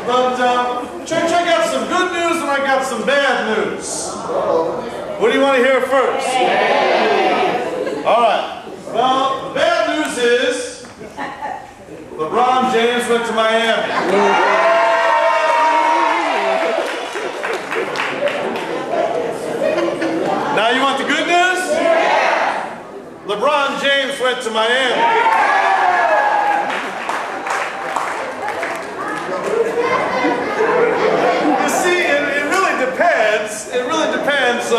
But, church, I got some good news and I got some bad news. What do you want to hear first? All right. Well, the bad news is LeBron James went to Miami. Now you want the good news? LeBron James went to Miami. You see, it really depends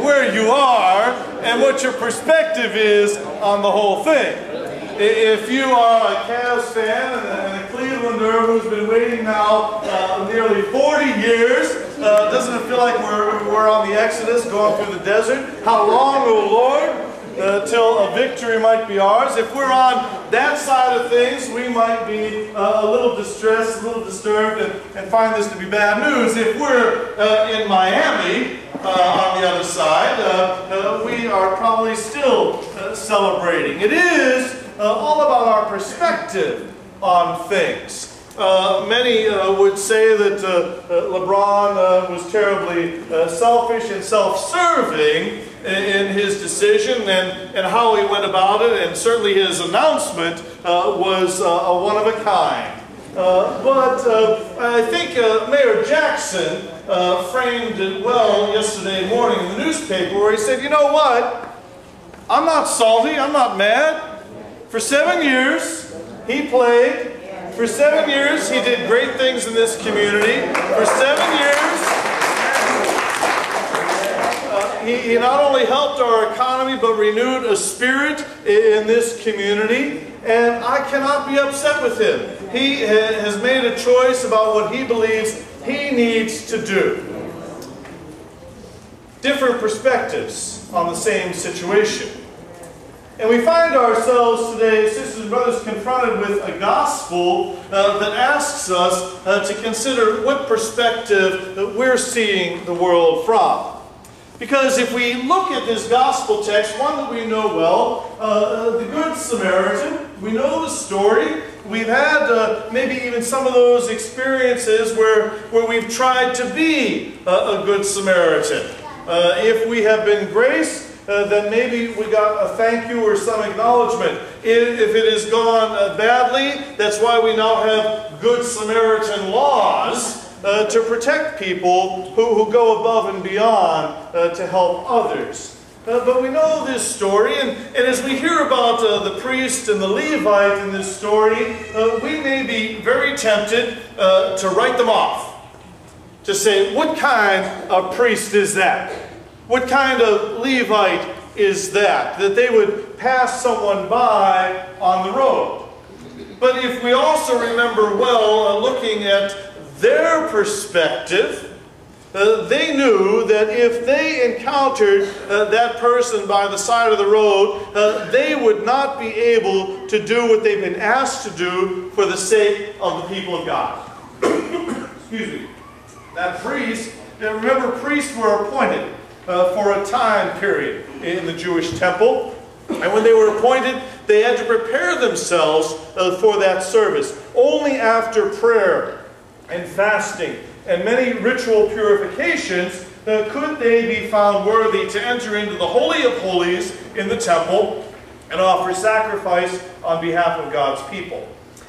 where you are and what your perspective is on the whole thing. If you are a Cavs fan and a Clevelander who's been waiting now nearly 40 years, doesn't it feel like we're on the Exodus going through the desert? How long, O Lord? Till a victory might be ours. If we're on that side of things, we might be a little distressed, a little disturbed, and find this to be bad news. If we're in Miami, on the other side, we are probably still celebrating. It is all about our perspective on things. Many would say that LeBron was terribly selfish and self-serving in his decision and how he went about it, and certainly his announcement was one of a kind. But I think Mayor Jackson framed it well yesterday morning in the newspaper, where he said, you know what, I'm not salty, I'm not mad. For 7 years he played. For 7 years he did great things in this community. For 7 years he not only helped our economy, but renewed a spirit in this community, and I cannot be upset with him. He has made a choice about what he believes he needs to do. Different perspectives on the same situation. And we find ourselves today, sisters and brothers, confronted with a gospel that asks us to consider what perspective that we're seeing the world from. Because if we look at this gospel text, one that we know well, the Good Samaritan, we know the story. We've had maybe even some of those experiences where we've tried to be a Good Samaritan. If we have been graced, then maybe we got a thank you or some acknowledgement. If it has gone badly, that's why we now have Good Samaritan laws to protect people who go above and beyond to help others. But we know this story, and as we hear about the priest and the Levite in this story, we may be very tempted to write them off. To say, what kind of priest is that? What kind of Levite is that? That they would pass someone by on the road. But if we also remember well, looking at their perspective, they knew that if they encountered that person by the side of the road, they would not be able to do what they've been asked to do for the sake of the people of God. Excuse me. That priest, remember, priests were appointed for a time period in the Jewish temple. And when they were appointed, they had to prepare themselves for that service. Only after prayer and fasting and many ritual purifications could they be found worthy to enter into the Holy of Holies in the temple and offer sacrifice on behalf of God's people.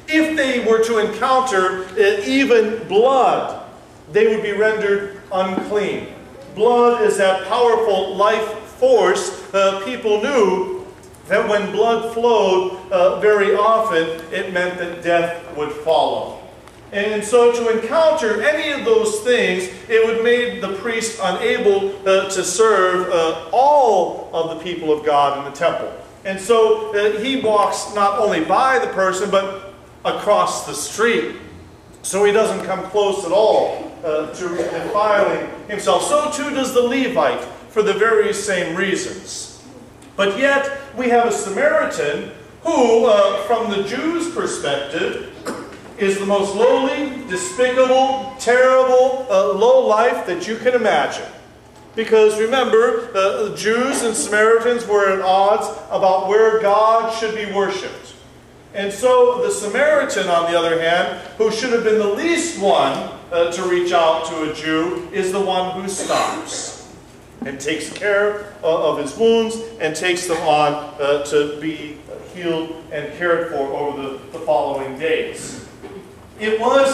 If they were to encounter even blood, they would be rendered unclean. Blood is that powerful life force. People knew that when blood flowed very often, it meant that death would follow. And so to encounter any of those things, it would make the priest unable to serve all of the people of God in the temple. And so he walks not only by the person, but across the street. So he doesn't come close at all to defiling himself. So too does the Levite, for the very same reasons. But yet we have a Samaritan who, from the Jews' perspective, is the most lowly, despicable, terrible, low life that you can imagine. Because remember, Jews and Samaritans were at odds about where God should be worshipped. And so the Samaritan, on the other hand, who should have been the least one to reach out to a Jew, is the one who stops and takes care of his wounds and takes them on to be healed and cared for over the following days. It was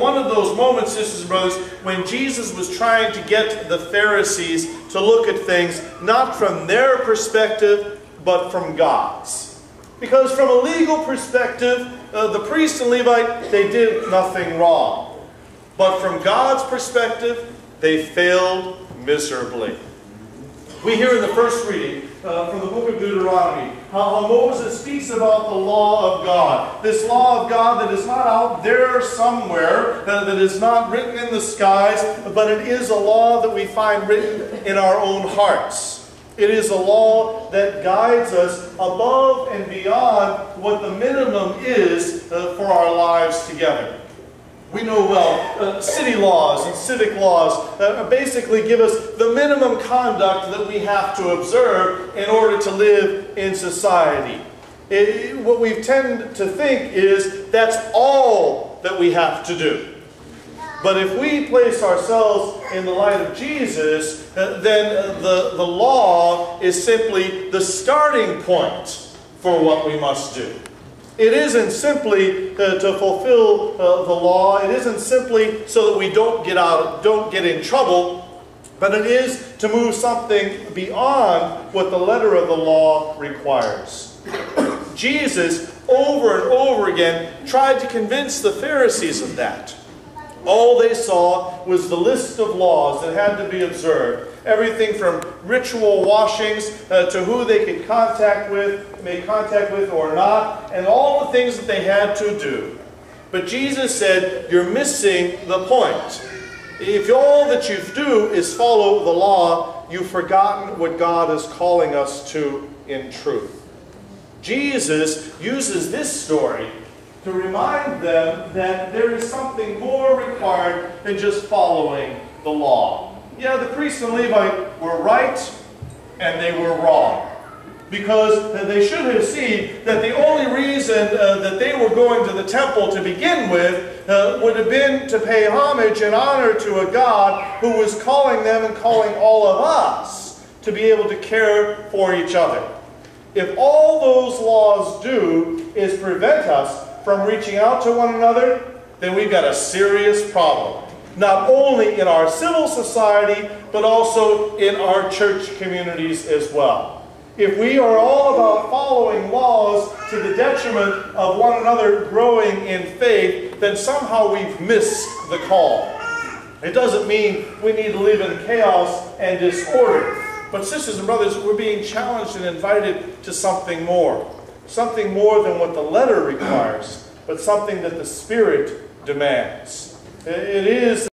one of those moments, sisters and brothers, when Jesus was trying to get the Pharisees to look at things not from their perspective, but from God's. Because from a legal perspective, the priest and Levite, they did nothing wrong. But from God's perspective, they failed miserably. We hear in the first reading from the book of Deuteronomy how Moses speaks about the law of God. This law of God that is not out there somewhere, that is not written in the skies, but it is a law that we find written in our own hearts. It is a law that guides us above and beyond what the minimum is for our lives together. We know well, city laws and civic laws basically give us the minimum conduct that we have to observe in order to live in society. What we tend to think is that's all that we have to do. But if we place ourselves in the light of Jesus, then the law is simply the starting point for what we must do. It isn't simply to fulfill the law. It isn't simply so that we don't get in trouble, but it is to move something beyond what the letter of the law requires. Jesus, over and over again, tried to convince the Pharisees of that. All they saw was the list of laws that had to be observed. Everything from ritual washings to who they could make contact with or not, and all the things that they had to do. But Jesus said, you're missing the point. If all that you do is follow the law, you've forgotten what God is calling us to in truth. Jesus uses this story to remind them that there is something more required than just following the law. Yeah, the priests and Levite were right and they were wrong. Because they should have seen that the only reason that they were going to the temple to begin with would have been to pay homage and honor to a God who was calling them and calling all of us to be able to care for each other. If all those laws do is prevent us from reaching out to one another, then we've got a serious problem. Not only in our civil society, but also in our church communities as well. If we are all about following laws to the detriment of one another growing in faith, then somehow we've missed the call. It doesn't mean we need to live in chaos and disorder. But sisters and brothers, we're being challenged and invited to something more. Something more than what the letter requires, but something that the Spirit demands. It is